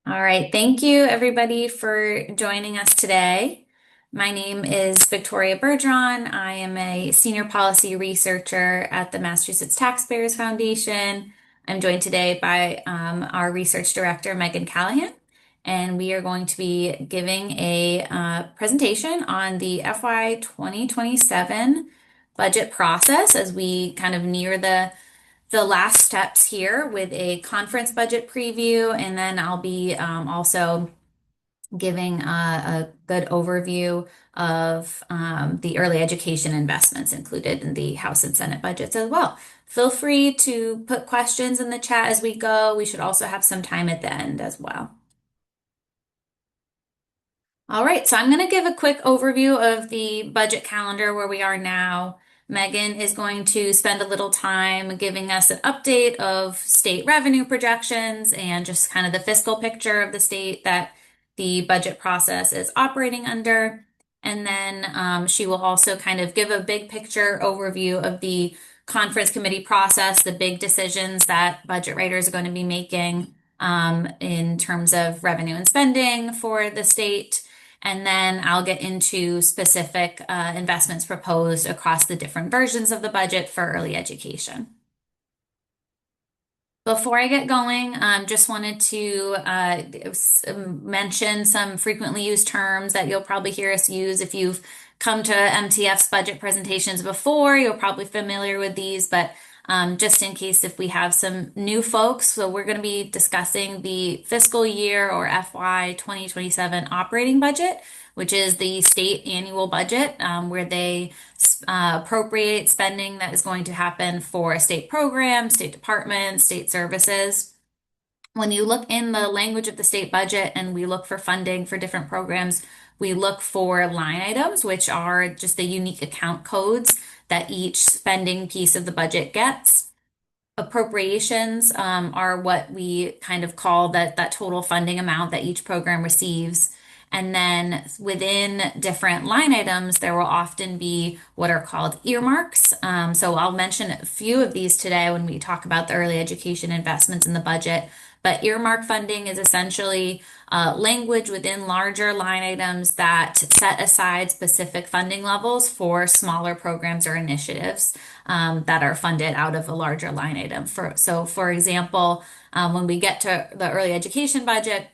All right, thank you everybody for joining us today. My name is Victoria Bergeron. I am a senior policy researcher at the Massachusetts Taxpayers Foundation. I'm joined today by our research director, Megan Callahan, and we are going to be giving a presentation on the FY 2027 budget process as we kind of near the last steps here with a conference budget preview, and then I'll be also giving a good overview of the early education investments included in the House and Senate budgets as well. Feel free to put questions in the chat as we go. We should also have some time at the end as well. All right, so I'm going to give a quick overview of the budget calendar where we are now. Megan is going to spend a little time giving us an update of state revenue projections and just kind of the fiscal picture of the state that the budget process is operating under. And then she will also kind of give a big picture overview of the conference committee process, the big decisions that budget writers are going to be making in terms of revenue and spending for the state. And then I'll get into specific investments proposed across the different versions of the budget for early education. Before I get going, just wanted to mention some frequently used terms that you'll probably hear us use. If you've come to MTF's budget presentations before, you're probably familiar with these, but just in case if we have some new folks, so we're going to be discussing the fiscal year or FY 2027 operating budget, which is the state annual budget where they appropriate spending that is going to happen for state programs, state departments, state services. When you look in the language of the state budget and we look for funding for different programs, we look for line items, which are just the unique account codes that each spending piece of the budget gets. Appropriations are what we kind of call that total funding amount that each program receives. And then within different line items, there will often be what are called earmarks. So I'll mention a few of these today when we talk about the early education investments in the budget. But earmark funding is essentially language within larger line items that set aside specific funding levels for smaller programs or initiatives that are funded out of a larger line item. For example, when we get to the early education budget,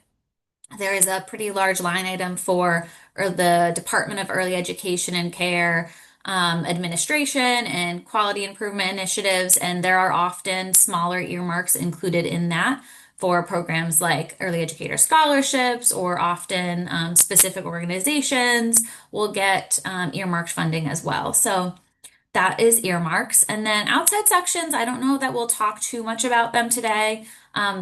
there is a pretty large line item for the Department of Early Education and Care administration and quality improvement initiatives, and there are often smaller earmarks included in that for programs like early educator scholarships, or often specific organizations will get earmarked funding as well. So that is earmarks. And then outside sections, I don't know that we'll talk too much about them today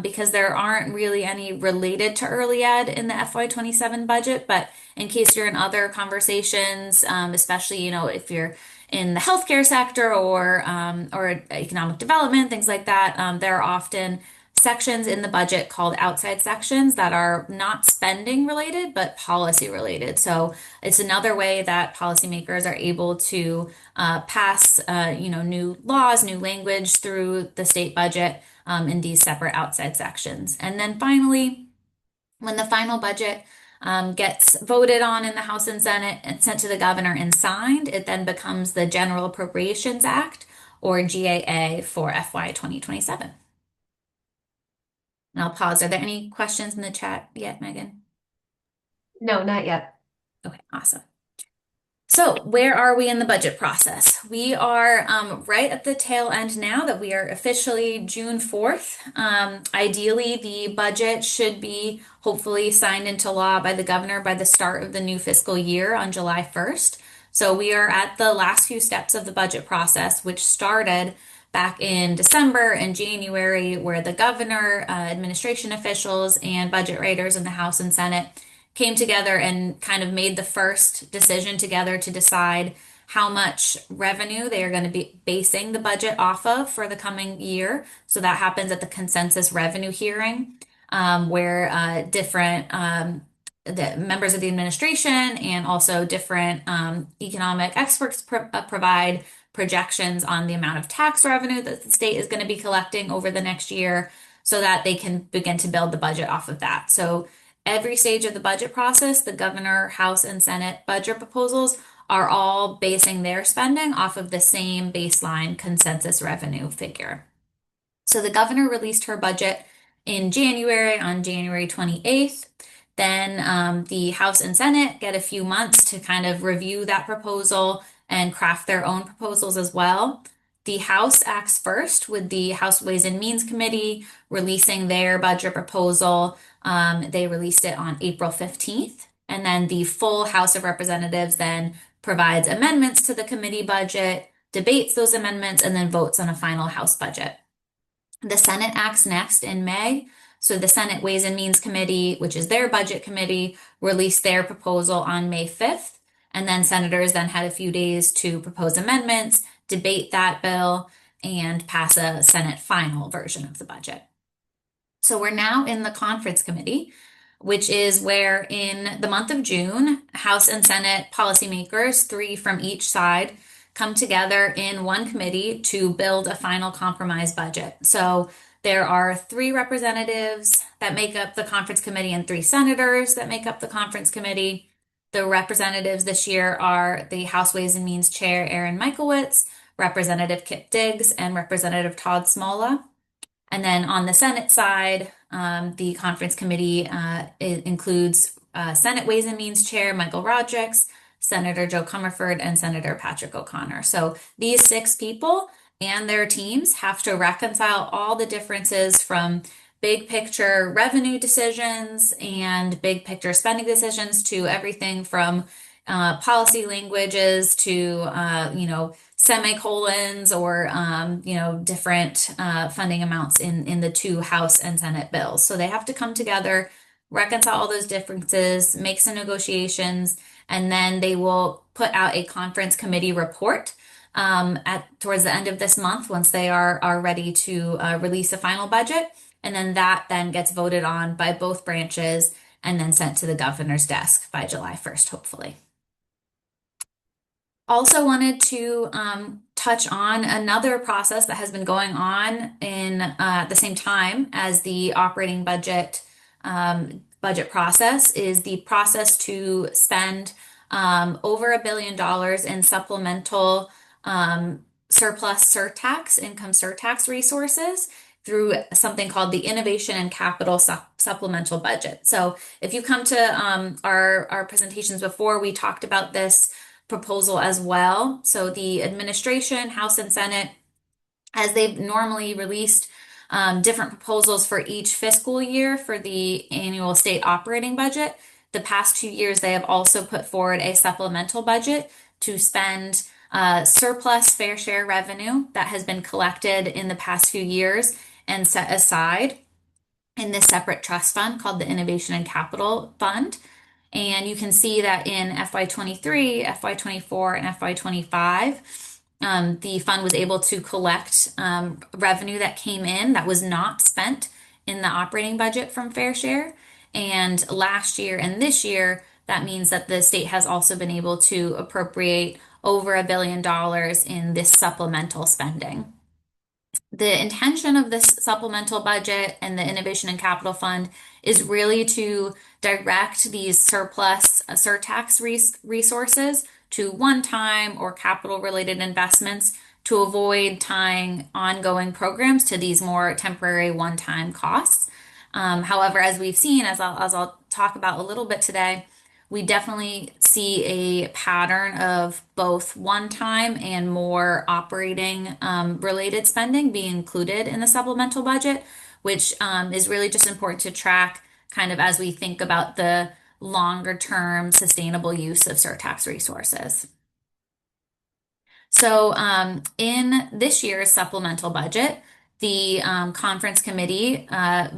because there aren't really any related to early ed in the FY 27 budget. But in case you're in other conversations, especially, if you're in the healthcare sector or economic development, things like that, there are often sections in the budget called outside sections that are not spending related, but policy related. So it's another way that policymakers are able to pass, new laws, new language through the state budget in these separate outside sections. And then finally, when the final budget gets voted on in the House and Senate and sent to the governor and signed, it then becomes the General Appropriations Act, or GAA, for FY 2027. And I'll pause. Are there any questions in the chat yet, Megan? No, not yet. Okay, awesome. So where are we in the budget process? We are right at the tail end now that we are officially June 4th. Ideally, the budget should be hopefully signed into law by the governor by the start of the new fiscal year on July 1st. So we are at the last few steps of the budget process, which started back in December and January, where the governor, administration officials, and budget writers in the House and Senate came together and kind of made the first decision together to decide how much revenue they are going to be basing the budget off of for the coming year. So that happens at the consensus revenue hearing, where different the members of the administration and also different economic experts provide projections on the amount of tax revenue that the state is going to be collecting over the next year. so that they can begin to build the budget off of that. So every stage of the budget process, the governor, House, and Senate budget proposals are all basing their spending off of the same baseline consensus revenue figure. So the governor released her budget in January on January 28th. Then the House and Senate get a few months to kind of review that proposal and craft their own proposals as well. The House acts first with the House Ways and Means Committee releasing their budget proposal. They released it on April 15th. And then the full House of Representatives then provides amendments to the committee budget, debates those amendments, and then votes on a final House budget. The Senate acts next in May. So the Senate Ways and Means Committee, which is their budget committee, released their proposal on May 5th. And then senators then had a few days to propose amendments, debate that bill, and pass a Senate final version of the budget. So we're now in the conference committee, which is where in the month of June, House and Senate policymakers, three from each side, come together in one committee to build a final compromise budget. So there are three representatives that make up the conference committee and three senators that make up the conference committee. The representatives this year are the House Ways and Means Chair Aaron Michaelwitz, Representative Kip Diggs, and Representative Todd Smola. And then on the Senate side, the conference committee it includes Senate Ways and Means Chair Michael Rodrigues, Senator Joe Comerford, and Senator Patrick O'Connor. So these six people and their teams have to reconcile all the differences from big picture revenue decisions and big picture spending decisions to everything from policy languages to semicolons or different funding amounts in the two House and Senate bills. So they have to come together, reconcile all those differences, make some negotiations, and then they will put out a conference committee report at towards the end of this month once they are ready to release a final budget. And then that then gets voted on by both branches and then sent to the governor's desk by July 1st, hopefully. Also wanted to touch on another process that has been going on in at the same time as the operating budget process is the process to spend over $1 billion in supplemental surplus surtax, income surtax resources through something called the Innovation and Capital Supplemental Budget. So if you come to our presentations before, we talked about this proposal as well. So the administration, House and Senate, as they've normally released different proposals for each fiscal year for the annual state operating budget, the past 2 years they have also put forward a supplemental budget to spend surplus fair share revenue that has been collected in the past few years and set aside in this separate trust fund called the Innovation and Capital Fund. And you can see that in FY23, FY24, and FY25, the fund was able to collect revenue that came in that was not spent in the operating budget from Fair Share. And last year and this year, that means that the state has also been able to appropriate over $1 billion in this supplemental spending. The intention of this supplemental budget and the Innovation and Capital Fund is really to direct these surplus surtax resources to one-time or capital-related investments to avoid tying ongoing programs to these more temporary one-time costs. However, as we've seen, as I'll talk about a little bit today, we definitely see a pattern of both one-time and more operating related spending being included in the supplemental budget, which is really just important to track kind of as we think about the longer term sustainable use of surtax resources. So in this year's supplemental budget, the conference committee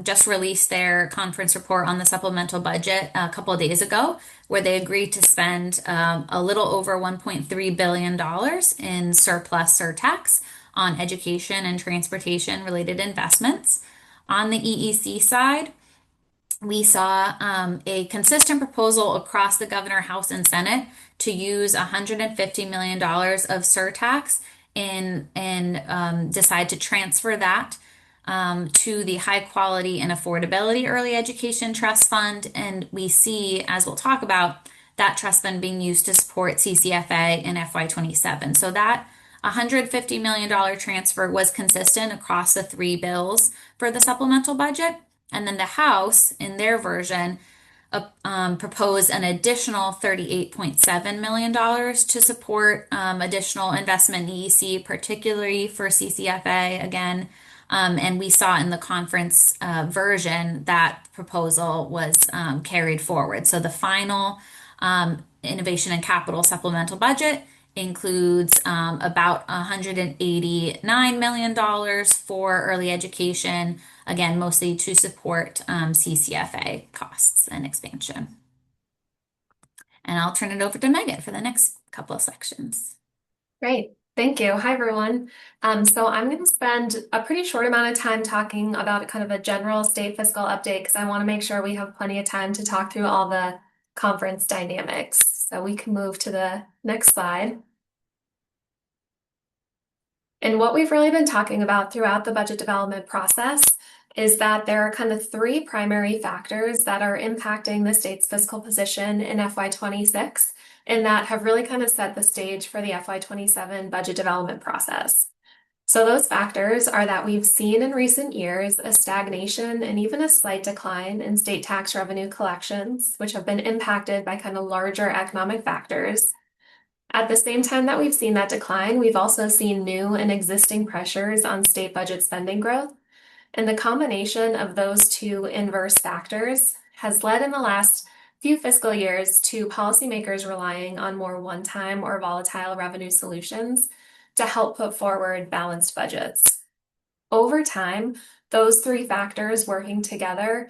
just released their conference report on the supplemental budget a couple of days ago, where they agreed to spend a little over $1.3 billion in surplus surtax on education and transportation related investments. On the EEC side, we saw a consistent proposal across the governor, House, and Senate to use $150 million of surtax and decide to transfer that to the High Quality and Affordability Early Education Trust Fund. And we see, as we'll talk about, that trust fund being used to support CCFA in FY27. So that $150 million transfer was consistent across the three bills for the supplemental budget. And then the House, in their version, proposed an additional $38.7 million to support additional investment in EEC, particularly for CCFA again. And we saw in the conference version that proposal was carried forward. So the final innovation and capital supplemental budget includes about $189 million for early education, again, mostly to support CCFA costs and expansion. And I'll turn it over to Megan for the next couple of sections. Great. Thank you. Hi, everyone. So I'm going to spend a pretty short amount of time talking about kind of a general state fiscal update because I want to make sure we have plenty of time to talk through all the conference dynamics. So we can move to the next slide. And what we've really been talking about throughout the budget development process is that there are kind of three primary factors that are impacting the state's fiscal position in FY26 and that have really kind of set the stage for the FY27 budget development process. So those factors are that we've seen in recent years a stagnation and even a slight decline in state tax revenue collections, which have been impacted by kind of larger economic factors. At the same time that we've seen that decline, we've also seen new and existing pressures on state budget spending growth. And the combination of those two inverse factors has led in the last few fiscal years to policymakers relying on more one-time or volatile revenue solutions to help put forward balanced budgets. Over time, those three factors working together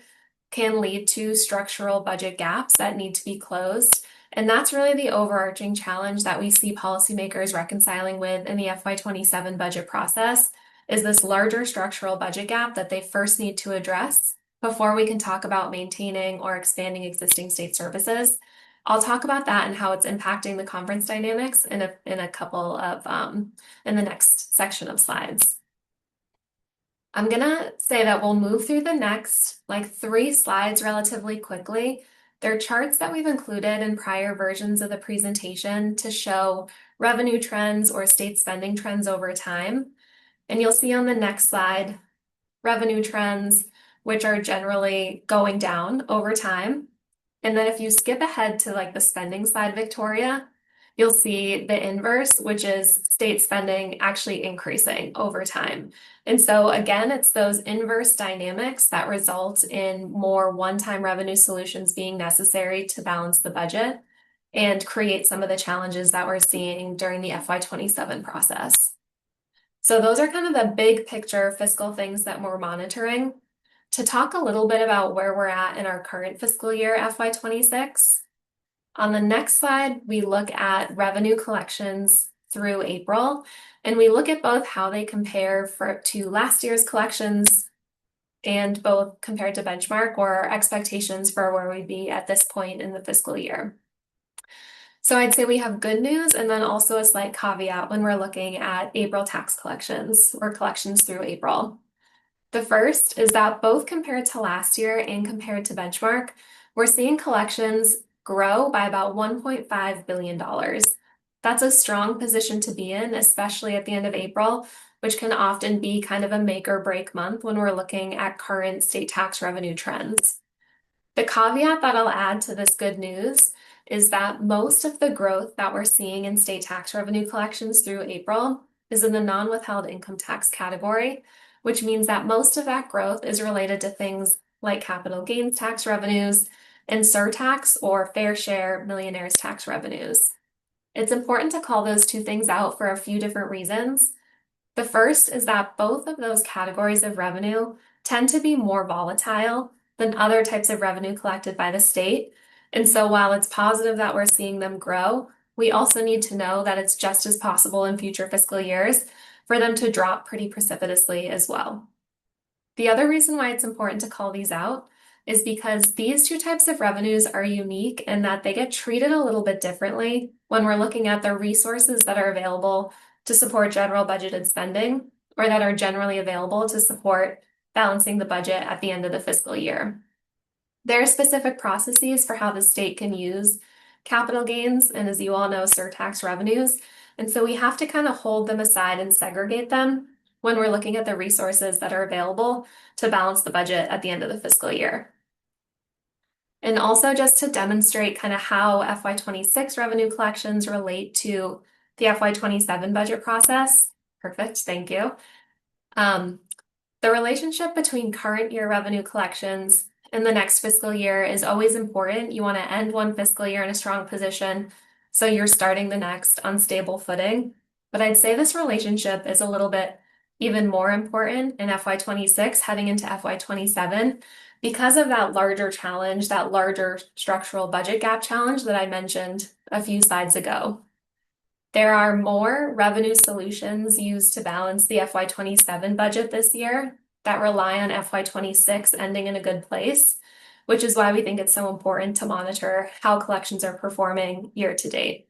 can lead to structural budget gaps that need to be closed. And that's really the overarching challenge that we see policymakers reconciling with in the FY27 budget process is this larger structural budget gap that they first need to address before we can talk about maintaining or expanding existing state services. I'll talk about that and how it's impacting the conference dynamics in a couple of in the next section of slides. I'm gonna say that we'll move through the next like 3 slides relatively quickly. They're charts that we've included in prior versions of the presentation to show revenue trends or state spending trends over time. And you'll see on the next slide, revenue trends, which are generally going down over time. And then if you skip ahead to like the spending slide, Victoria, you'll see the inverse, which is state spending actually increasing over time. And so again, it's those inverse dynamics that result in more one-time revenue solutions being necessary to balance the budget and create some of the challenges that we're seeing during the FY27 process. So those are kind of the big picture fiscal things that we're monitoring. To talk a little bit about where we're at in our current fiscal year, FY26, on the next slide, we look at revenue collections through April, and we look at both how they compare to last year's collections and both compared to benchmark or expectations for where we'd be at this point in the fiscal year. So I'd say we have good news and then also a slight caveat when we're looking at April tax collections or collections through April. The first is that both compared to last year and compared to benchmark, we're seeing collections grow by about $1.5 billion. That's a strong position to be in, especially at the end of April, which can often be kind of a make or break month when we're looking at current state tax revenue trends. The caveat that I'll add to this good news is that most of the growth that we're seeing in state tax revenue collections through April is in the non-withheld income tax category, which means that most of that growth is related to things like capital gains tax revenues and surtax or fair share millionaires tax revenues. It's important to call those two things out for a few different reasons. The first is that both of those categories of revenue tend to be more volatile than other types of revenue collected by the state. And so while it's positive that we're seeing them grow, we also need to know that it's just as possible in future fiscal years for them to drop pretty precipitously as well. The other reason why it's important to call these out is because these two types of revenues are unique in that they get treated a little bit differently when we're looking at the resources that are available to support general budgeted spending or that are generally available to support balancing the budget at the end of the fiscal year. There are specific processes for how the state can use capital gains, and as you all know, surtax revenues. And so we have to kind of hold them aside and segregate them when we're looking at the resources that are available to balance the budget at the end of the fiscal year. And also just to demonstrate kind of how FY26 revenue collections relate to the FY27 budget process. Perfect, thank you. Um, the relationship between current year revenue collections and the next fiscal year is always important. You want to end one fiscal year in a strong position, so you're starting the next on stable footing. But I'd say this relationship is a little bit even more important in FY26 heading into FY27 because of that larger challenge, that larger structural budget gap challenge that I mentioned a few slides ago. There are more revenue solutions used to balance the FY27 budget this year that rely on FY26 ending in a good place, which is why we think it's so important to monitor how collections are performing year to date.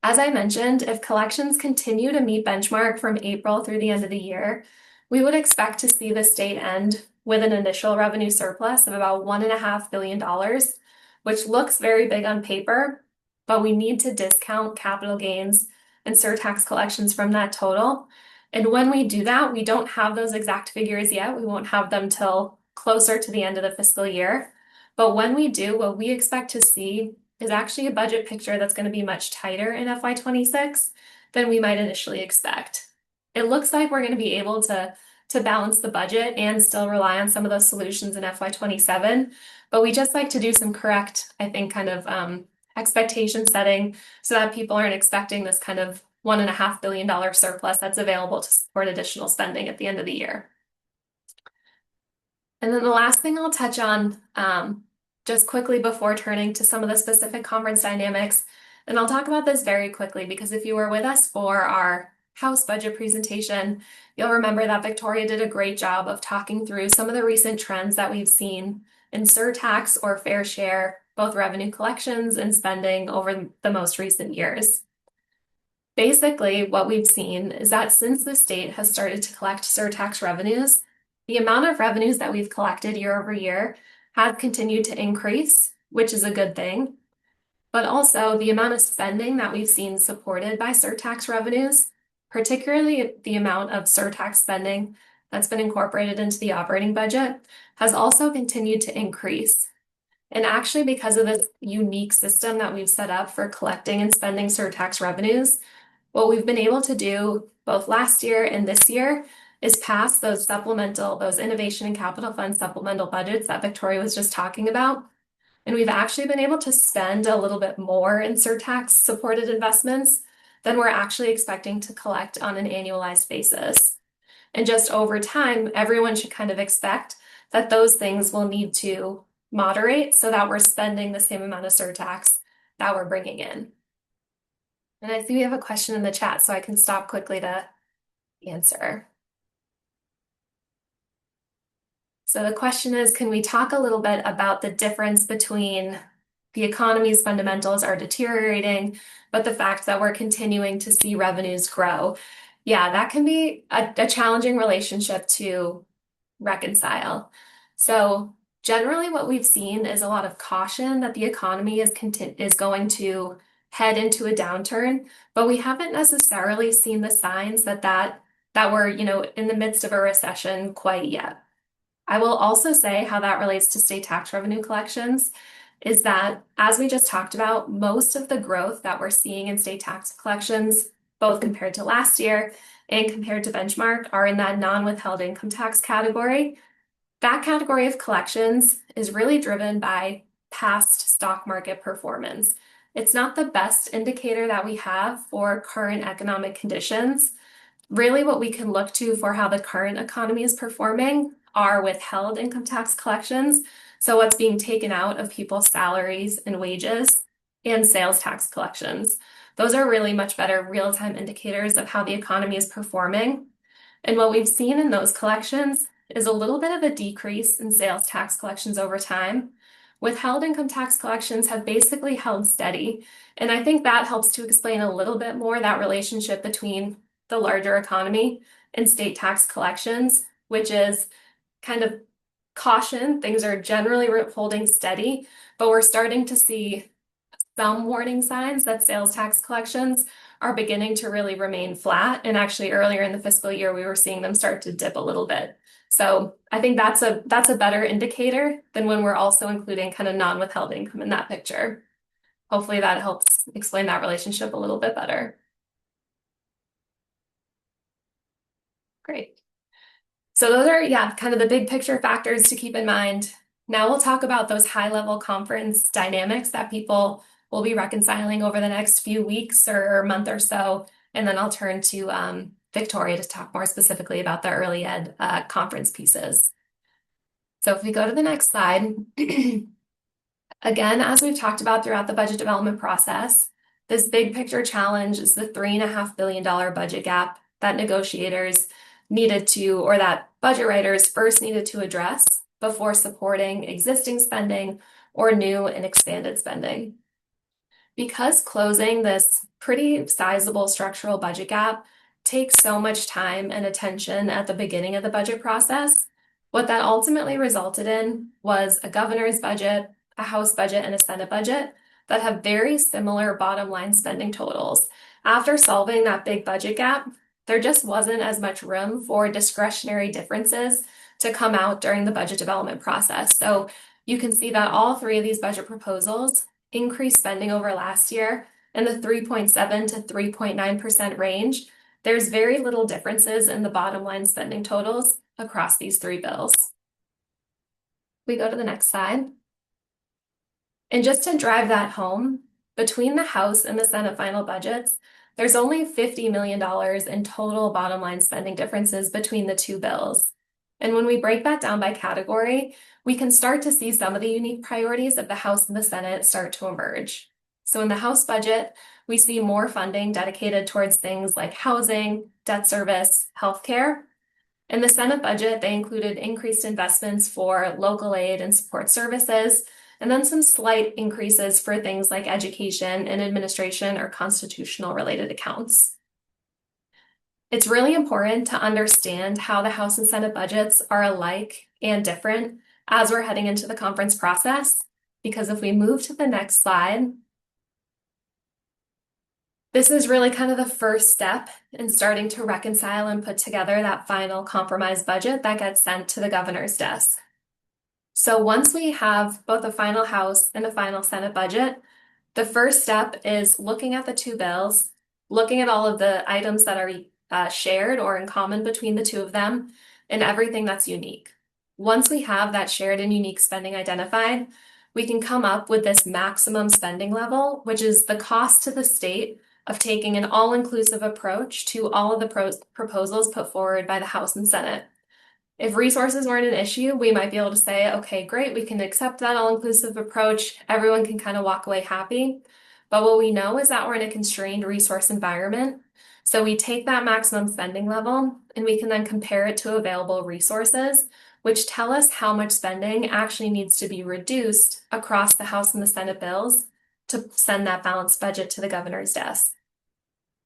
As I mentioned, if collections continue to meet benchmark from April through the end of the year, we would expect to see the state end with an initial revenue surplus of about $1.5 billion, which looks very big on paper, but we need to discount capital gains and surtax collections from that total. And when we do that, we don't have those exact figures yet. We won't have them till closer to the end of the fiscal year. But when we do, what we expect to see is actually a budget picture that's going to be much tighter in FY26 than we might initially expect. It looks like we're going to be able to balance the budget and still rely on some of those solutions in FY27, but we just like to do some correct, I think, kind of expectation setting so that people aren't expecting this kind of $1.5 billion surplus that's available to support additional spending at the end of the year. And then the last thing I'll touch on just quickly before turning to some of the specific conference dynamics, and I'll talk about this very quickly because if you were with us for our House budget presentation, you'll remember that Victoria did a great job of talking through some of the recent trends that we've seen in surtax or fair share, both revenue collections and spending over the most recent years. Basically, what we've seen is that since the state has started to collect surtax revenues, the amount of revenues that we've collected year over year has continued to increase, which is a good thing. But also the amount of spending that we've seen supported by surtax revenues, particularly the amount of surtax spending that's been incorporated into the operating budget, has also continued to increase. And actually, because of this unique system that we've set up for collecting and spending surtax revenues, what we've been able to do both last year and this year is pass those innovation and capital fund supplemental budgets that Victoria was just talking about. And we've actually been able to spend a little bit more in surtax supported investments than we're actually expecting to collect on an annualized basis. And just over time, everyone should kind of expect that those things will need to moderate so that we're spending the same amount of surtax that we're bringing in. And I see we have a question in the chat, so I can stop quickly to answer. So the question is, can we talk a little bit about the difference between the economy's fundamentals are deteriorating, but the fact that we're continuing to see revenues grow? Yeah, that can be a challenging relationship to reconcile. So generally what we've seen is a lot of caution that the economy is going to head into a downturn, but we haven't necessarily seen the signs that we're, in the midst of a recession quite yet. I will also say how that relates to state tax revenue collections is that, as we just talked about, most of the growth that we're seeing in state tax collections, both compared to last year and compared to benchmark, are in that non-withheld income tax category. That category of collections is really driven by past stock market performance. It's not the best indicator that we have for current economic conditions. Really, what we can look to for how the current economy is performing are withheld income tax collections. So what's being taken out of people's salaries and wages, and sales tax collections. Those are really much better real-time indicators of how the economy is performing. And what we've seen in those collections is a little bit of a decrease in sales tax collections over time. Withheld income tax collections have basically held steady. And I think that helps to explain a little bit more that relationship between the larger economy in state tax collections, which is kind of caution. Things are generally holding steady, but we're starting to see some warning signs that sales tax collections are beginning to really remain flat. And actually, earlier in the fiscal year, we were seeing them start to dip a little bit. So I think that's a better indicator than when we're also including kind of non-withheld income in that picture. Hopefully that helps explain that relationship a little bit better. Great. So those are, yeah, kind of the big picture factors to keep in mind. Now we'll talk about those high level conference dynamics that people will be reconciling over the next few weeks or month or so. And then I'll turn to Victoria to talk more specifically about the early ed conference pieces. So if we go to the next slide, again, as we've talked about throughout the budget development process, this big picture challenge is the $3.5 billion budget gap that negotiators needed to, or that budget writers first needed to address before supporting existing spending or new and expanded spending. Because closing this pretty sizable structural budget gap takes so much time and attention at the beginning of the budget process, what that ultimately resulted in was a governor's budget, a House budget, and a Senate budget that have very similar bottom line spending totals. After solving that big budget gap, there just wasn't as much room for discretionary differences to come out during the budget development process. So you can see that all three of these budget proposals increased spending over last year in the 3.7 to 3.9% range. There's very little differences in the bottom line spending totals across these three bills. We go to the next slide. And just to drive that home, between the House and the Senate final budgets, there's only $50 million in total bottom line spending differences between the two bills. And when we break that down by category, we can start to see some of the unique priorities of the House and the Senate start to emerge. So in the House budget, we see more funding dedicated towards things like housing, debt service, healthcare. In the Senate budget, they included increased investments for local aid and support services, and then some slight increases for things like education and administration or constitutional related accounts. It's really important to understand how the House and Senate budgets are alike and different as we're heading into the conference process, because if we move to the next slide, this is really kind of the first step in starting to reconcile and put together that final compromise budget that gets sent to the governor's desk. So once we have both a final House and a final Senate budget, the first step is looking at the two bills, looking at all of the items that are shared or in common between the two of them, and everything that's unique. Once we have that shared and unique spending identified, we can come up with this maximum spending level, which is the cost to the state of taking an all-inclusive approach to all of the proposals put forward by the House and Senate. If resources weren't an issue, we might be able to say, okay, great, we can accept that all-inclusive approach. Everyone can kind of walk away happy. But what we know is that we're in a constrained resource environment. So we take that maximum spending level and we can then compare it to available resources, which tell us how much spending actually needs to be reduced across the House and the Senate bills to send that balanced budget to the governor's desk.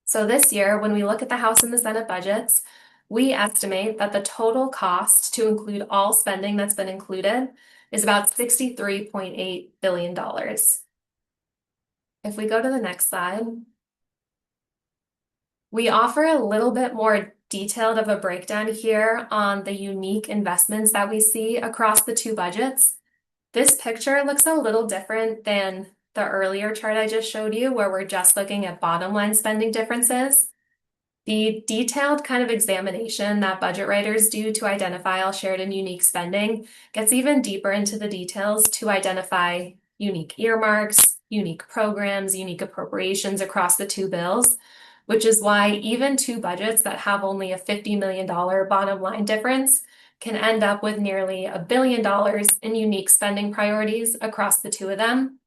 So this year, when we look at the House and the Senate budgets, we estimate that the total cost to include all spending that's been included is about $63.8 billion. If we go to the next slide, we offer a little bit more detailed of a breakdown here on the unique investments that we see across the two budgets. This picture looks a little different than the earlier chart I just showed you, where we're just looking at bottom line spending differences. The detailed kind of examination that budget writers do to identify all shared and unique spending gets even deeper into the details to identify unique earmarks, unique programs, unique appropriations across the two bills, which is why even two budgets that have only a $50 million bottom line difference can end up with nearly $1 billion in unique spending priorities across the two of them.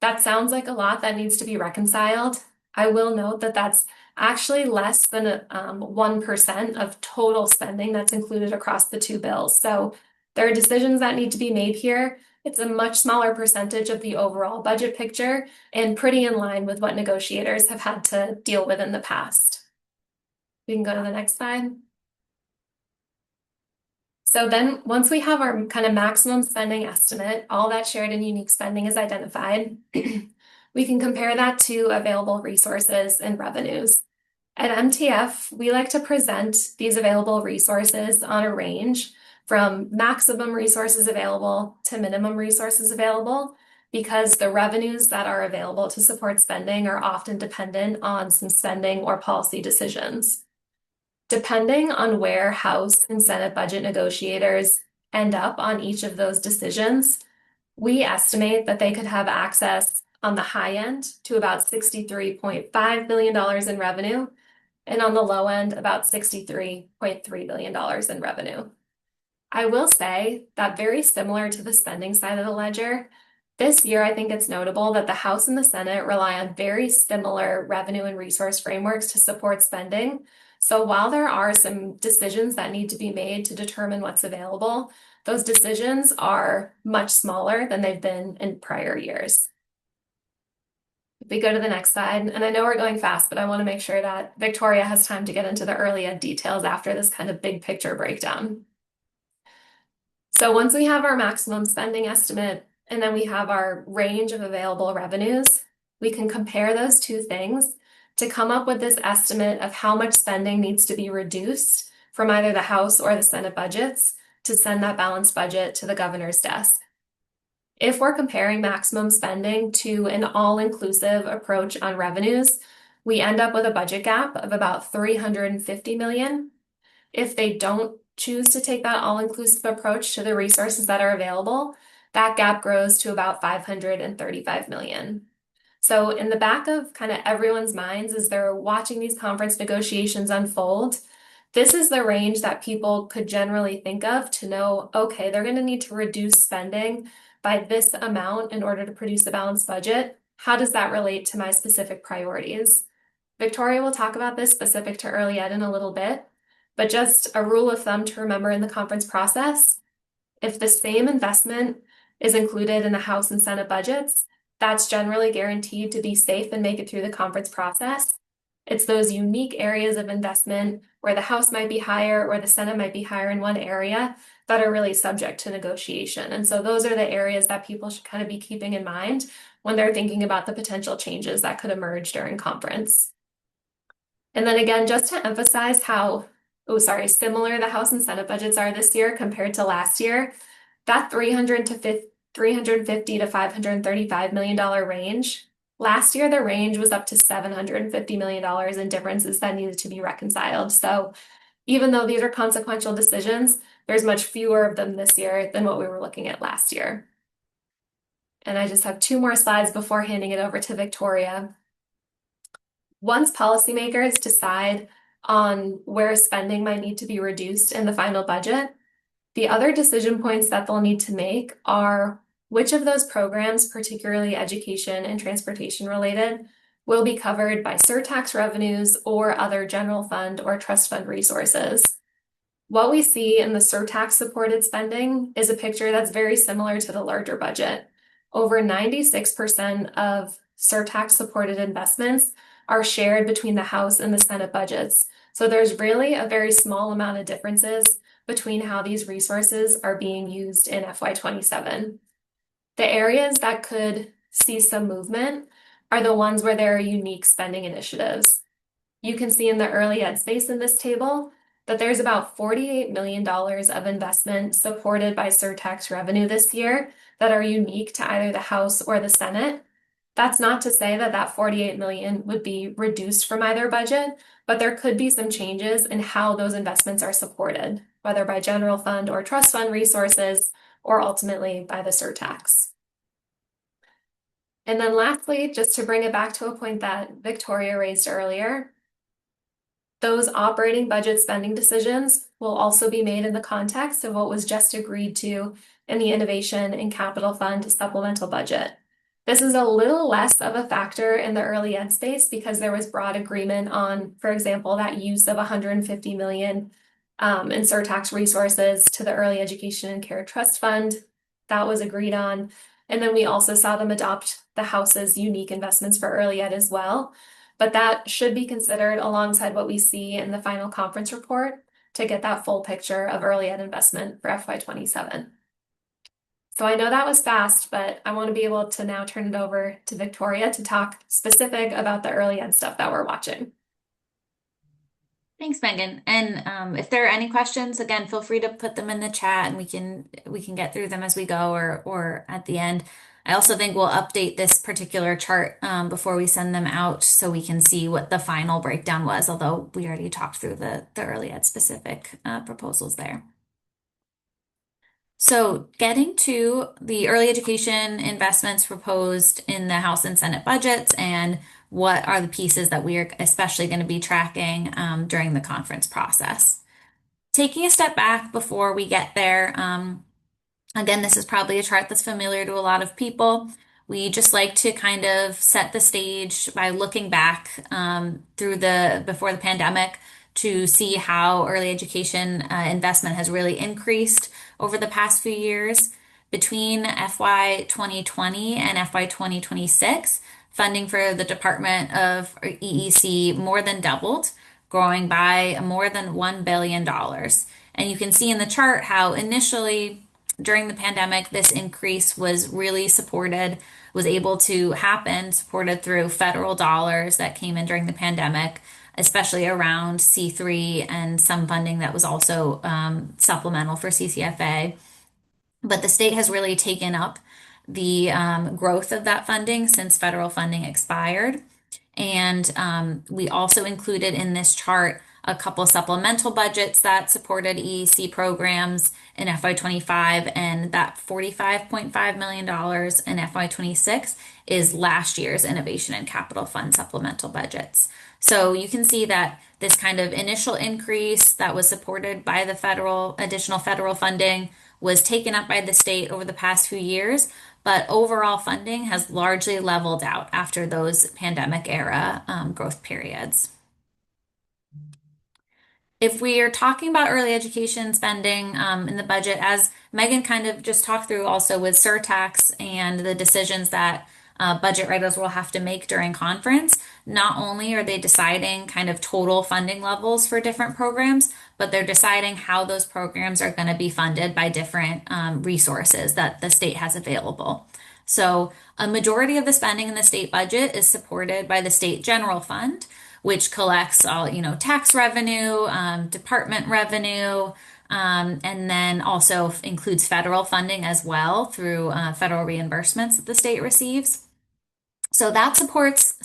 That sounds like a lot that needs to be reconciled. I will note that that's actually less than 1% of total spending that's included across the two bills. So there are decisions that need to be made here. It's a much smaller percentage of the overall budget picture and pretty in line with what negotiators have had to deal with in the past. We can go to the next slide. So then once we have our kind of maximum spending estimate, all that shared and unique spending is identified, we can compare that to available resources and revenues. At MTF, we like to present these available resources on a range from maximum resources available to minimum resources available because the revenues that are available to support spending are often dependent on some spending or policy decisions. Depending on where House and Senate budget negotiators end up on each of those decisions, we estimate that they could have access on the high end to about $63.5 billion in revenue, and on the low end, about $63.3 billion in revenue. I will say that very similar to the spending side of the ledger, this year I think it's notable that the House and the Senate rely on very similar revenue and resource frameworks to support spending. So while there are some decisions that need to be made to determine what's available, those decisions are much smaller than they've been in prior years. If we go to the next slide, and I know we're going fast, but I want to make sure that Victoria has time to get into the early ed details after this kind of big picture breakdown. So once we have our maximum spending estimate, and then we have our range of available revenues, we can compare those two things to come up with this estimate of how much spending needs to be reduced from either the House or the Senate budgets to send that balanced budget to the governor's desk. If we're comparing maximum spending to an all-inclusive approach on revenues, we end up with a budget gap of about 350 million. If they don't choose to take that all-inclusive approach to the resources that are available, that gap grows to about 535 million. So in the back of kind of everyone's minds as they're watching these conference negotiations unfold, this is the range that people could generally think of to know, okay, they're going to need to reduce spending by this amount in order to produce a balanced budget. How does that relate to my specific priorities? Victoria will talk about this specific to early ed in a little bit, but just a rule of thumb to remember in the conference process, if the same investment is included in the House and Senate budgets, that's generally guaranteed to be safe and make it through the conference process. It's those unique areas of investment where the House might be higher or the Senate might be higher in one area that are really subject to negotiation. And so those are the areas that people should kind of be keeping in mind when they're thinking about the potential changes that could emerge during conference. And then again, just to emphasize how, similar the House and Senate budgets are this year compared to last year, that 350 to $535 million range. Last year, the range was up to $750 million in differences that needed to be reconciled. So even though these are consequential decisions, there's much fewer of them this year than what we were looking at last year. And I just have two more slides before handing it over to Victoria. Once policymakers decide on where spending might need to be reduced in the final budget, the other decision points that they'll need to make are which of those programs, particularly education and transportation related, will be covered by surtax revenues or other general fund or trust fund resources. What we see in the surtax supported spending is a picture that's very similar to the larger budget. Over 96% of surtax supported investments are shared between the House and the Senate budgets. So there's really a very small amount of differences between how these resources are being used in FY27. The areas that could see some movement are the ones where there are unique spending initiatives. You can see in the early ed space in this table that there's about $48 million of investment supported by surtax revenue this year that are unique to either the House or the Senate. That's not to say that that 48 million would be reduced from either budget, but there could be some changes in how those investments are supported, whether by general fund or trust fund resources, or ultimately by the surtax. And then lastly, just to bring it back to a point that Victoria raised earlier, those operating budget spending decisions will also be made in the context of what was just agreed to in the Innovation and Capital Fund supplemental budget. This is a little less of a factor in the early ed space because there was broad agreement on, for example, that use of 150 million in surtax resources to the Early Education and Care Trust Fund. That was agreed on. And then we also saw them adopt the House's unique investments for early ed as well. But that should be considered alongside what we see in the final conference report to get that full picture of early ed investment for FY27. So I know that was fast, but I want to be able to now turn it over to Victoria to talk specific about the early ed stuff that we're watching. Thanks, Megan. And if there are any questions, again, feel free to put them in the chat and we can get through them as we go or at the end. I also think we'll update this particular chart before we send them out so we can see what the final breakdown was, although we already talked through the early ed specific proposals there. So, getting to the early education investments proposed in the House and Senate budgets, and what are the pieces that we are especially going to be tracking during the conference process. Taking a step back before we get there, again, this is probably a chart that's familiar to a lot of people. We just like to kind of set the stage by looking back through the before the pandemic to see how early education investment has really increased over the past few years. Between FY 2020 and FY 2026, funding for the Department of EEC more than doubled, growing by more than $1 billion. And you can see in the chart how initially during the pandemic, this increase was really supported, was able to happen, supported through federal dollars that came in during the pandemic, especially around C3 and some funding that was also supplemental for CCFA. But the state has really taken up the growth of that funding since federal funding expired. And we also included in this chart a couple supplemental budgets that supported EEC programs in FY25, and that $45.5 million in FY26 is last year's Innovation and Capital Fund supplemental budgets. So you can see that this kind of initial increase that was supported by the additional federal funding was taken up by the state over the past few years, but overall funding has largely leveled out after those pandemic era growth periods. If we are talking about early education spending in the budget, as Megan kind of just talked through also with surtax and the decisions that budget writers will have to make during conference, not only are they deciding kind of total funding levels for different programs, but they're deciding how those programs are going to be funded by different resources that the state has available. So a majority of the spending in the state budget is supported by the state general fund, which collects all, tax revenue, department revenue, and then also includes federal funding as well through federal reimbursements that the state receives. So that supports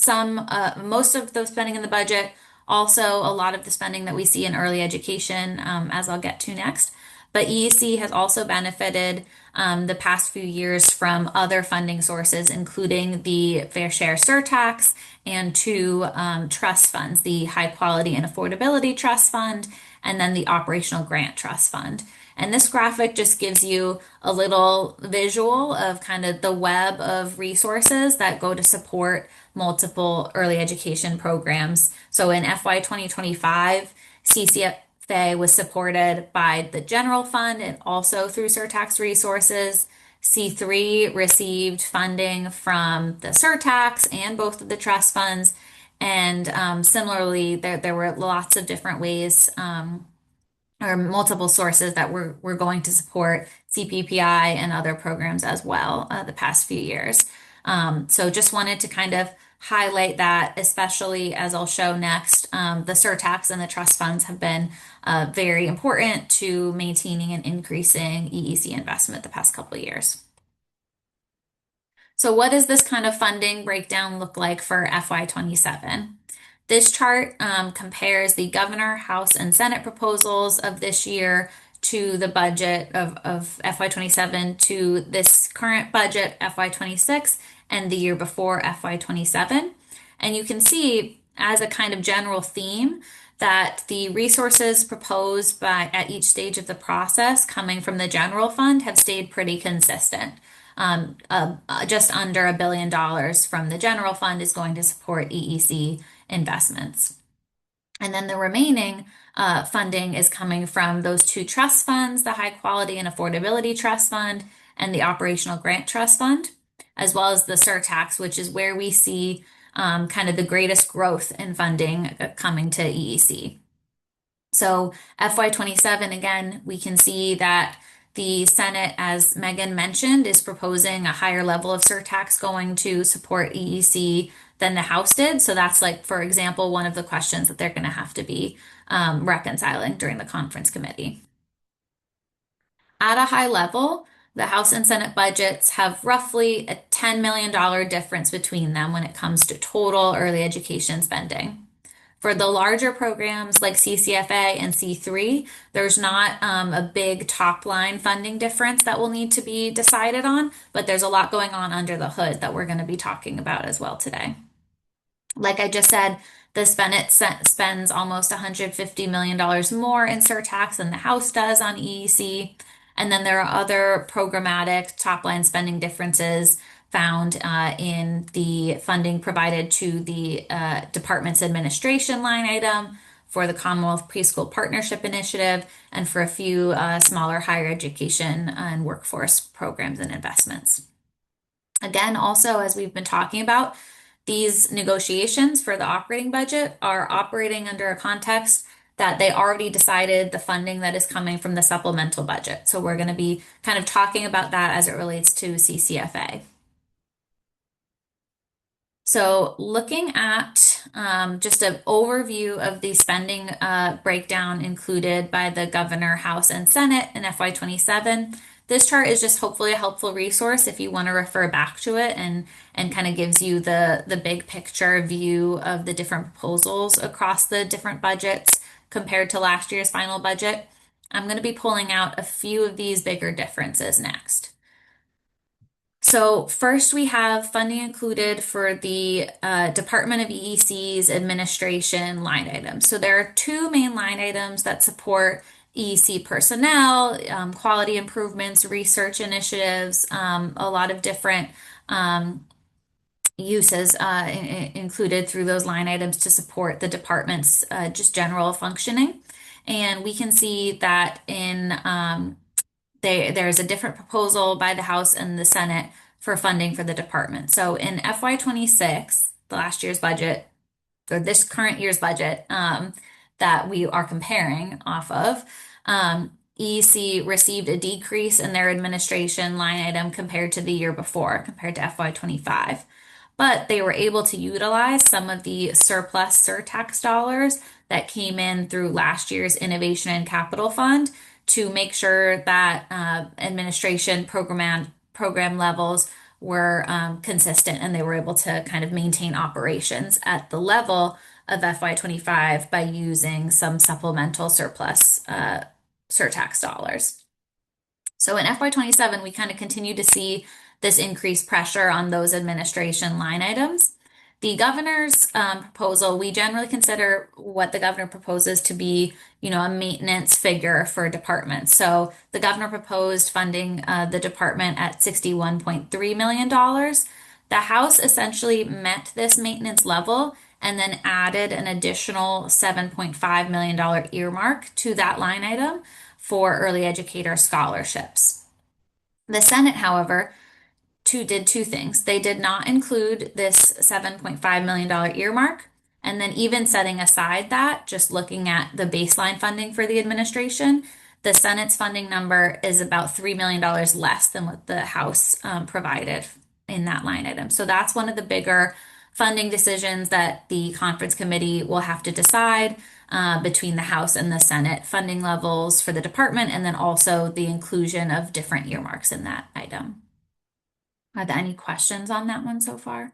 most of the spending in the budget. Also, a lot of the spending that we see in early education, as I'll get to next. But EEC has also benefited the past few years from other funding sources, including the Fair Share Surtax and two trust funds, the High Quality and Affordability Trust Fund, and then the Operational Grant Trust Fund. And this graphic just gives you a little visual of kind of the web of resources that go to support multiple early education programs. So in FY 2025, CCFA was supported by the general fund and also through surtax resources. C3 received funding from the surtax and both of the trust funds. And similarly, there were lots of different ways or multiple sources that we're going to support CPPI and other programs as well the past few years. So just wanted to kind of highlight that, especially as I'll show next, the surtax and the trust funds have been very important to maintaining and increasing EEC investment the past couple of years. So what does this kind of funding breakdown look like for FY27? This chart compares the governor, House, and Senate proposals of this year to the budget of FY27 to this current budget, FY26, and the year before FY27. And you can see as a kind of general theme that the resources proposed at each stage of the process coming from the general fund have stayed pretty consistent. Just under $1 billion from the general fund is going to support EEC investments. And then the remaining funding is coming from those two trust funds, the High Quality and Affordability Trust Fund and the Operational Grant Trust Fund, as well as the surtax, which is where we see kind of the greatest growth in funding coming to EEC. So FY27, again, we can see that the Senate, as Megan mentioned, is proposing a higher level of surtax going to support EEC than the House did. So that's like, for example, one of the questions that they're going to have to be reconciling during the conference committee. At a high level, the House and Senate budgets have roughly a $10 million difference between them when it comes to total early education spending. For the larger programs like CCFA and C3, there's not a big top line funding difference that will need to be decided on, but there's a lot going on under the hood that we're going to be talking about as well today. Like I just said, the Senate spends almost $150 million more in surtax than the House does on EEC. And then there are other programmatic top line spending differences found in the funding provided to the department's administration line item for the Commonwealth Preschool Partnership Initiative and for a few smaller higher education and workforce programs and investments. Again, also, as we've been talking about, these negotiations for the operating budget are operating under a context that they already decided the funding that is coming from the supplemental budget. So we're going to be kind of talking about that as it relates to CCFA. So looking at just an overview of the spending breakdown included by the governor, House, and Senate in FY27. This chart is just hopefully a helpful resource if you want to refer back to it and kind of gives you the big picture view of the different proposals across the different budgets compared to last year's final budget. I'm going to be pulling out a few of these bigger differences next. So first we have funding included for the Department of EEC's administration line items. So there are two main line items that support EEC personnel, quality improvements, research initiatives, a lot of different uses included through those line items to support the department's just general functioning. And we can see that in there's a different proposal by the House and the Senate for funding for the department. So in FY26, the last year's budget, or this current year's budget that we are comparing off of, EEC received a decrease in their administration line item compared to the year before, compared to FY25. But they were able to utilize some of the surplus surtax dollars that came in through last year's Innovation and Capital Fund to make sure that administration program levels were consistent and they were able to kind of maintain operations at the level of FY25 by using some supplemental surplus surtax dollars. So in FY27, we kind of continue to see this increased pressure on those administration line items. The governor's proposal, we generally consider what the governor proposes to be, a maintenance figure for departments. So the governor proposed funding the department at $61.3 million. The House essentially met this maintenance level and then added an additional $7.5 million earmark to that line item for early educator scholarships. The Senate, however, did two things. They did not include this $7.5 million earmark. And then even setting aside that, just looking at the baseline funding for the administration, the Senate's funding number is about $3 million less than what the House provided in that line item. So that's one of the bigger funding decisions that the conference committee will have to decide between the House and the Senate funding levels for the department, and then also the inclusion of different earmarks in that item. Are there any questions on that one so far?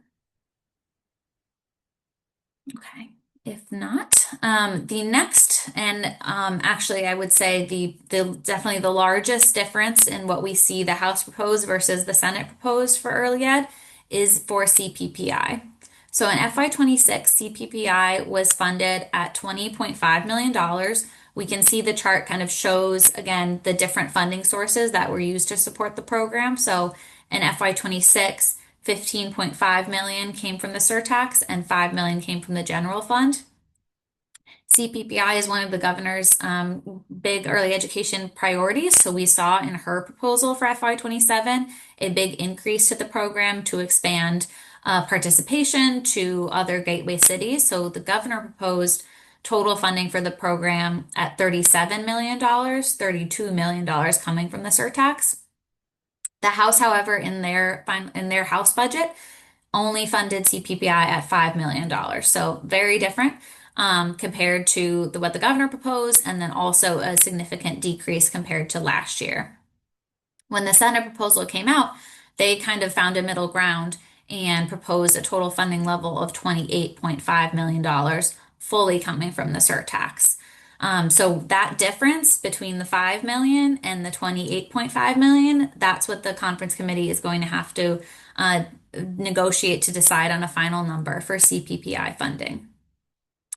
Okay. If not, the next, and actually, I would say the definitely the largest difference in what we see the House proposed versus the Senate proposed for early ed is for CPPI. So in FY26, CPPI was funded at $20.5 million. We can see the chart kind of shows again the different funding sources that were used to support the program. So in FY26, 15.5 million came from the surtax and 5 million came from the general fund. CPPI is one of the governor's big early education priorities. So we saw in her proposal for FY27 a big increase to the program to expand participation to other gateway cities. So the governor proposed total funding for the program at $37 million, $32 million coming from the surtax. The House, however, in their House budget, only funded CPPI at $5 million. So very different compared to what the governor proposed, and then also a significant decrease compared to last year. When the Senate proposal came out, they kind of found a middle ground and proposed a total funding level of $28.5 million, fully coming from the surtax. So that difference between the 5 million and the 28.5 million, that's what the conference committee is going to have to negotiate to decide on a final number for CPPI funding.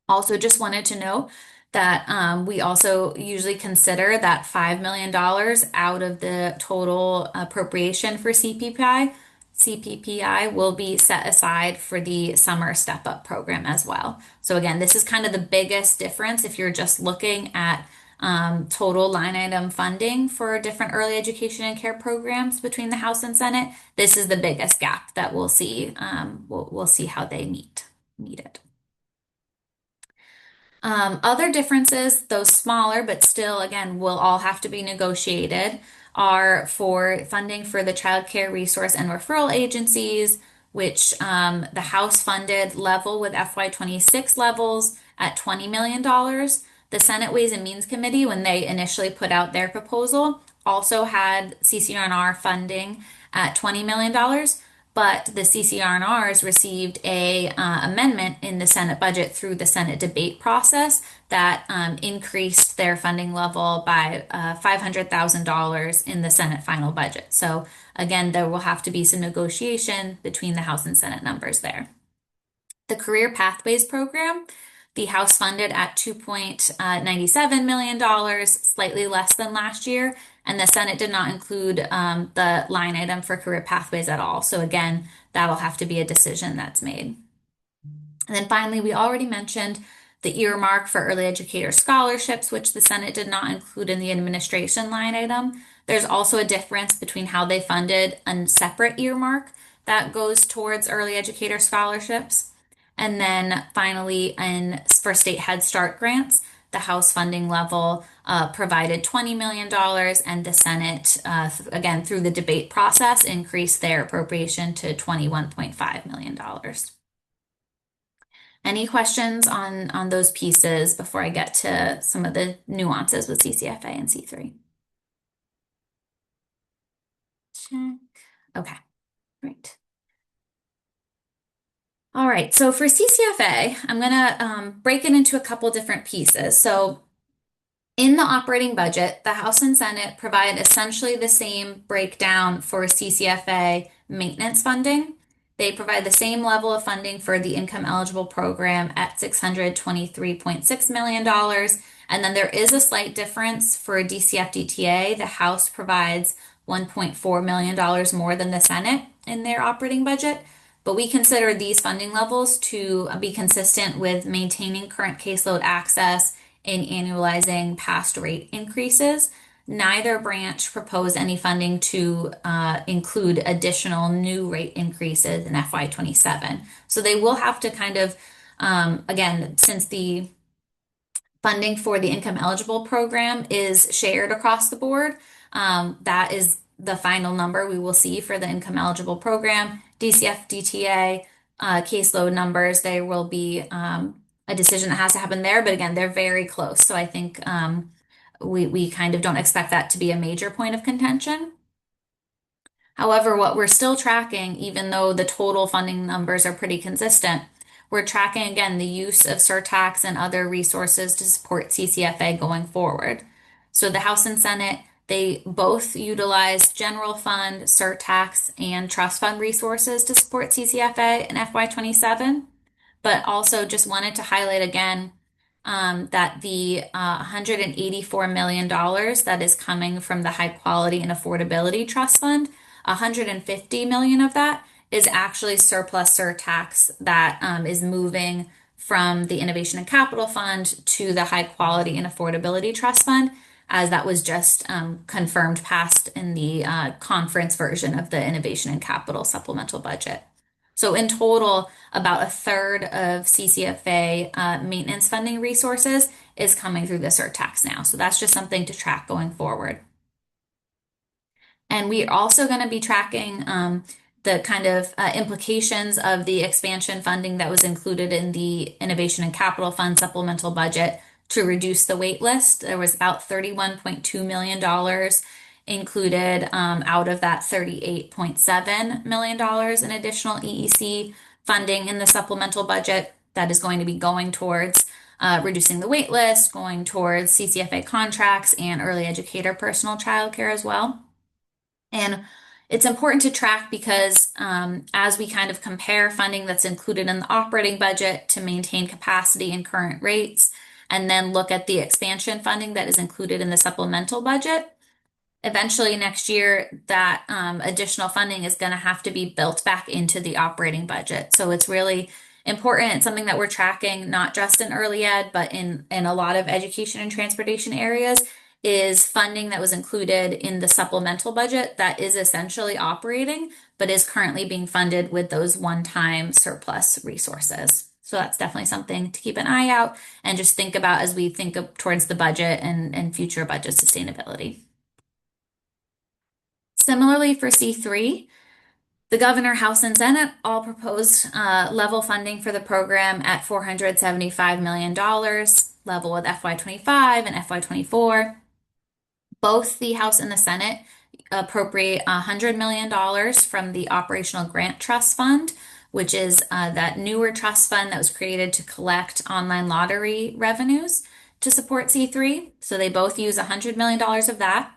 Also, just wanted to note that we also usually consider that $5 million out of the total appropriation for CPPI. CPPI will be set aside for the summer step up program as well. So again, this is kind of the biggest difference if you're just looking at total line item funding for different early education and care programs between the House and Senate. This is the biggest gap that we'll see. We'll see how they meet it. Other differences, though smaller, but still, again, will all have to be negotiated, are for funding for the child care resource and referral agencies, which the House funded level with FY26 levels at $20 million. The Senate Ways and Means Committee, when they initially put out their proposal, also had CCRNR funding at $20 million. But the CCRNRs received a amendment in the Senate budget through the Senate debate process that increased their funding level by $500,000 in the Senate final budget. So again, there will have to be some negotiation between the House and Senate numbers there. The Career Pathways Program, the House funded at $2.97 million, slightly less than last year, and the Senate did not include the line item for career pathways at all. So again, that'll have to be a decision that's made. And then finally, we already mentioned the earmark for early educator scholarships, which the Senate did not include in the administration line item. There's also a difference between how they funded a separate earmark that goes towards early educator scholarships. And then finally, for state Head Start grants, the House funding level provided $20 million, and the Senate, again, through the debate process, increased their appropriation to $21.5 million. Any questions on those pieces before I get to some of the nuances with CCFA and C3? Check. Okay, great. All right, so for CCFA, I'm going to break it into a couple different pieces. So in the operating budget, the House and Senate provide essentially the same breakdown for CCFA maintenance funding. They provide the same level of funding for the income eligible program at $623.6 million. And then there is a slight difference for DCF-DTA. The House provides $1.4 million more than the Senate in their operating budget. But we consider these funding levels to be consistent with maintaining current caseload access and annualizing past rate increases. Neither branch proposed any funding to include additional new rate increases in FY27. So they will have to kind of, again, since the funding for the income eligible program is shared across the board, that is the final number we will see for the income eligible program. DCF, DTA, caseload numbers, there will be a decision that has to happen there, but again, they're very close. So I think we kind of don't expect that to be a major point of contention. However, what we're still tracking, even though the total funding numbers are pretty consistent, we're tracking again the use of surtax and other resources to support CCFA going forward. So the House and Senate, they both utilize general fund, surtax, and trust fund resources to support CCFA in FY27. But also just wanted to highlight again that the $184 million that is coming from the High Quality and Affordability Trust Fund, $150 million of that is actually surplus surtax that is moving from the Innovation and Capital Fund to the High Quality and Affordability Trust Fund, as that was just confirmed passed in the conference version of the Innovation and Capital Supplemental Budget. So in total, about a third of CCFA maintenance funding resources is coming through the surtax now. So that's just something to track going forward. And we're also going to be tracking the kind of implications of the expansion funding that was included in the Innovation and Capital Fund supplemental budget to reduce the wait list. There was about $31.2 million included out of that $38.7 million in additional EEC funding in the supplemental budget that is going to be going towards reducing the wait list, going towards CCFA contracts and early educator personal childcare as well. And it's important to track because as we kind of compare funding that's included in the operating budget to maintain capacity and current rates, and then look at the expansion funding that is included in the supplemental budget, eventually next year that additional funding is going to have to be built back into the operating budget. So it's really important. It's something that we're tracking not just in early ed, but in a lot of education and transportation areas is funding that was included in the supplemental budget that is essentially operating, but is currently being funded with those one-time surplus resources. So that's definitely something to keep an eye out and just think about as we think of, towards the budget and future budget sustainability. Similarly, for C3, the governor, House, and Senate all proposed level funding for the program at $475 million, level with FY25 and FY24. Both the House and the Senate appropriate $100 million from the Operational Grant Trust Fund, which is that newer trust fund that was created to collect online lottery revenues to support C3. So they both use $100 million of that.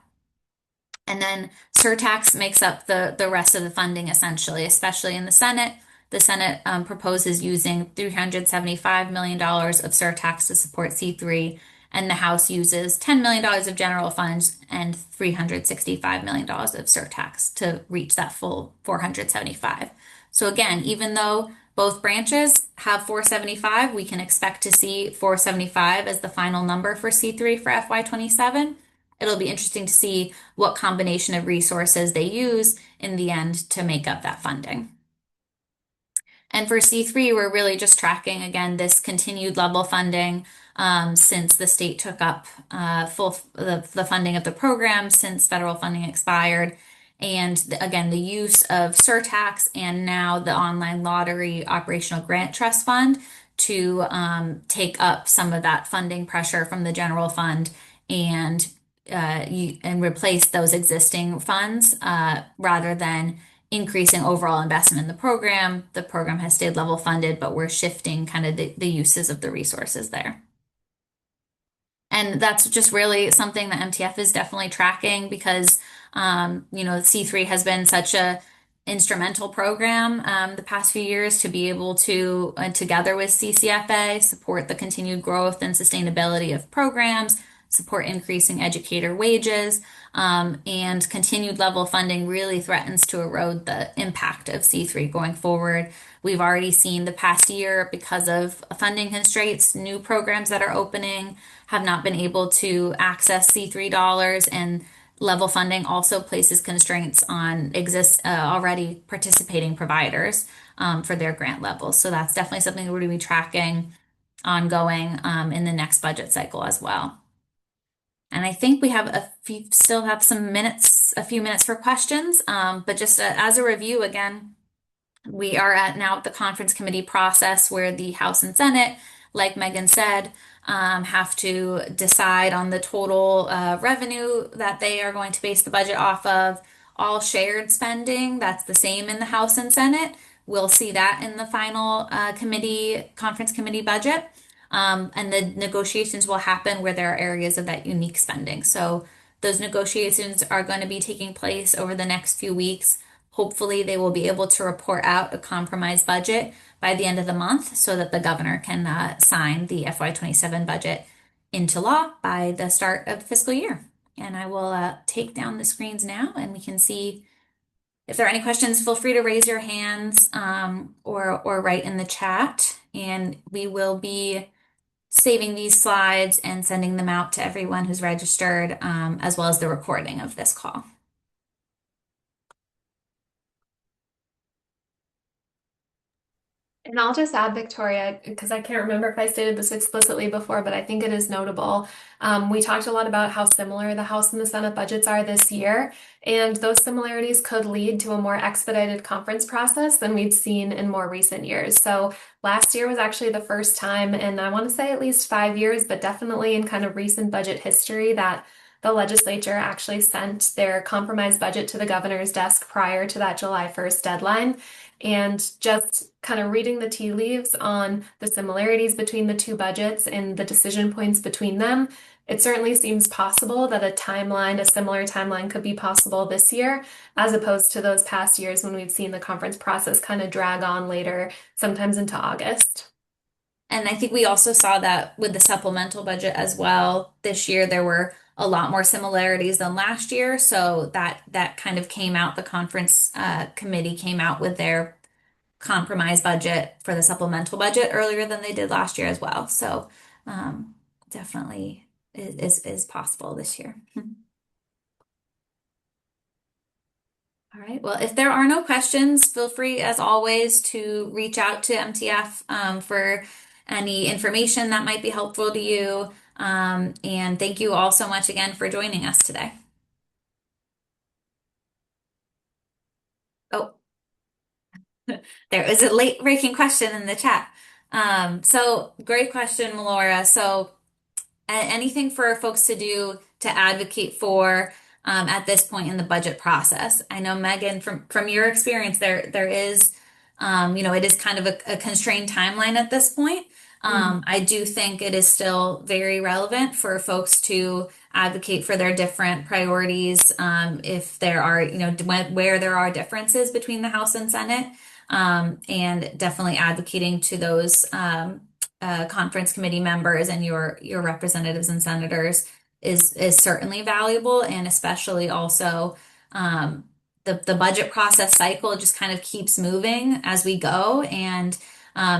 And then surtax makes up the rest of the funding essentially, especially in the Senate. The Senate proposes using $375 million of surtax to support C3, and the House uses $10 million of general funds and $365 million of surtax to reach that full 475. So again, even though both branches have 475, we can expect to see 475 as the final number for C3 for FY27. It'll be interesting to see what combination of resources they use in the end to make up that funding. And for C3, we're really just tracking again this continued level funding since the state took up the funding of the program since federal funding expired. And again, the use of surtax and now the online lottery operational grant trust fund to take up some of that funding pressure from the general fund and and replace those existing funds rather than increasing overall investment in the program. The program has stayed level funded, but we're shifting kind of the uses of the resources there. And that's just really something that MTF is definitely tracking because, C3 has been such a instrumental program the past few years to be able to, together with CCFA, support the continued growth and sustainability of programs, support increasing educator wages, and continued level funding really threatens to erode the impact of C3 going forward. We've already seen the past year because of funding constraints, new programs that are opening have not been able to access C3 dollars, and level funding also places constraints on already participating providers for their grant levels. So that's definitely something we're going to be tracking ongoing in the next budget cycle as well. And I think we have still have a few minutes for questions. But just as a review again, we are at now the conference committee process where the House and Senate, like Megan said, have to decide on the total revenue that they are going to base the budget off of. All shared spending, that's the same in the House and Senate. We'll see that in the final conference committee budget. And the negotiations will happen where there are areas of that unique spending. So those negotiations are going to be taking place over the next few weeks. Hopefully, they will be able to report out a compromise budget by the end of the month so that the governor can sign the FY27 budget into law by the start of the fiscal year. And I will take down the screens now and we can see if there are any questions, feel free to raise your hands or write in the chat. And we will be saving these slides and sending them out to everyone who's registered, as well as the recording of this call. And I'll just add, Victoria, because I can't remember if I stated this explicitly before, but I think it is notable. We talked a lot about how similar the House and the Senate budgets are this year, and those similarities could lead to a more expedited conference process than we've seen in more recent years. So last year was actually the first time in, I want to say at least 5 years, but definitely in kind of recent budget history, that the legislature actually sent their compromise budget to the governor's desk prior to that July 1st deadline. And just kind of reading the tea leaves on the similarities between the two budgets and the decision points between them, it certainly seems possible that a similar timeline could be possible this year, as opposed to those past years when we've seen the conference process kind of drag on later, sometimes into August. And I think we also saw that with the supplemental budget as well. This year there were a lot more similarities than last year, so that kind of came out. The conference committee came out with their compromise budget for the supplemental budget earlier than they did last year as well. So um, definitely is possible this year. All right. Well, if there are no questions, feel free, as always, to reach out to MTF for any information that might be helpful to you. And thank you all so much again for joining us today. Oh, there is a late breaking question in the chat. So great question, Melora. So anything for folks to do to advocate for at this point in the budget process? I know Megan, from your experience, there is, it is kind of a constrained timeline at this point. Mhm. I do think it is still very relevant for folks to advocate for their different priorities if there are, where there are differences between the House and Senate, and definitely advocating to those. Conference committee members and your representatives and senators is certainly valuable, and especially also um, the budget process cycle just kind of keeps moving as we go, and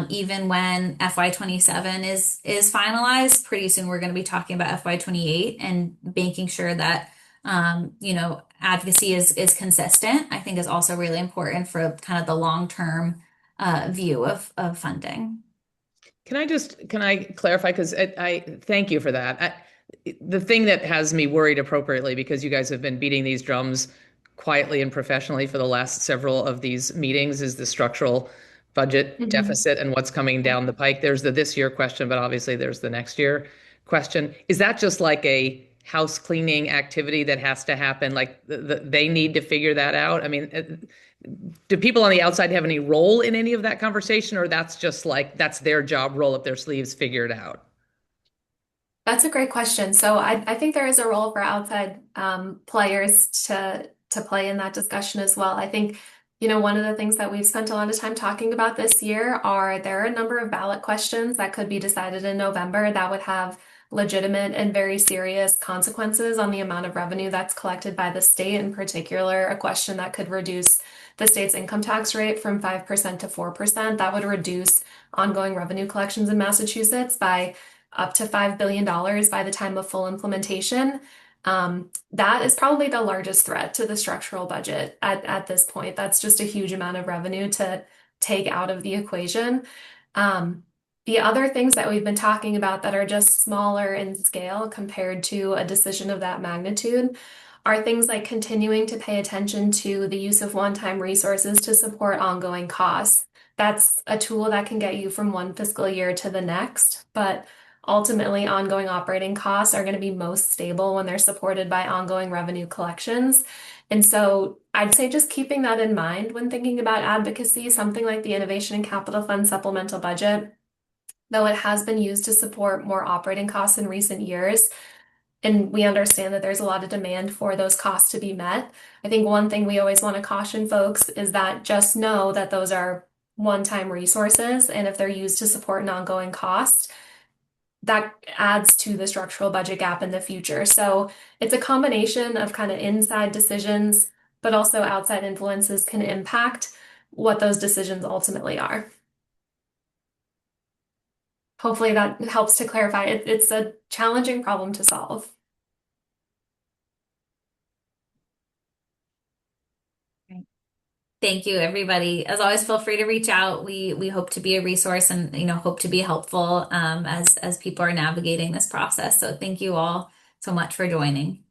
even when FY27 is finalized, pretty soon we're going to be talking about FY28 and making sure that advocacy is consistent. I think is also really important for kind of the long term view of funding. Can I clarify? Because I thank you for that. The thing that has me worried appropriately, because you guys have been beating these drums quietly and professionally for the last several of these meetings, is the structural budget Mhm. deficit and what's coming down the pike. There's the this year question, but obviously there's the next year question. Is that just like a house cleaning activity that has to happen? Like they need to figure that out? I mean, do people on the outside have any role in any of that conversation, or that's just like that's their job, roll up their sleeves, figure it out? That's a great question. So I think there is a role for outside players to play in that discussion as well. I think, one of the things that we've spent a lot of time talking about this year are there are a number of ballot questions that could be decided in November that would have legitimate and very serious consequences on the amount of revenue that's collected by the state. In particular, a question that could reduce the state's income tax rate from 5% to 4%. That would reduce ongoing revenue collections in Massachusetts by up to $5 billion dollars by the time of full implementation. That is probably the largest threat to the structural budget at this point. That's just a huge amount of revenue to take out of the equation. Um, the other things that we've been talking about that are just smaller in scale compared to a decision of that magnitude are things like continuing to pay attention to the use of one-time resources to support ongoing costs. That's a tool that can get you from one fiscal year to the next, but ultimately, ongoing operating costs are going to be most stable when they're supported by ongoing revenue collections. And so I'd say just keeping that in mind when thinking about advocacy, something like the Innovation and Capital Fund supplemental budget, though it has been used to support more operating costs in recent years, and we understand that there's a lot of demand for those costs to be met. I think one thing we always want to caution folks is that just know that those are one-time resources, and if they're used to support an ongoing cost, that adds to the structural budget gap in the future. So it's a combination of kind of inside decisions, but also outside influences can impact what those decisions ultimately are. Hopefully that helps to clarify. It's a challenging problem to solve. Thank you, everybody. As always, feel free to reach out. We hope to be a resource and hope to be helpful as people are navigating this process. So thank you all so much for joining.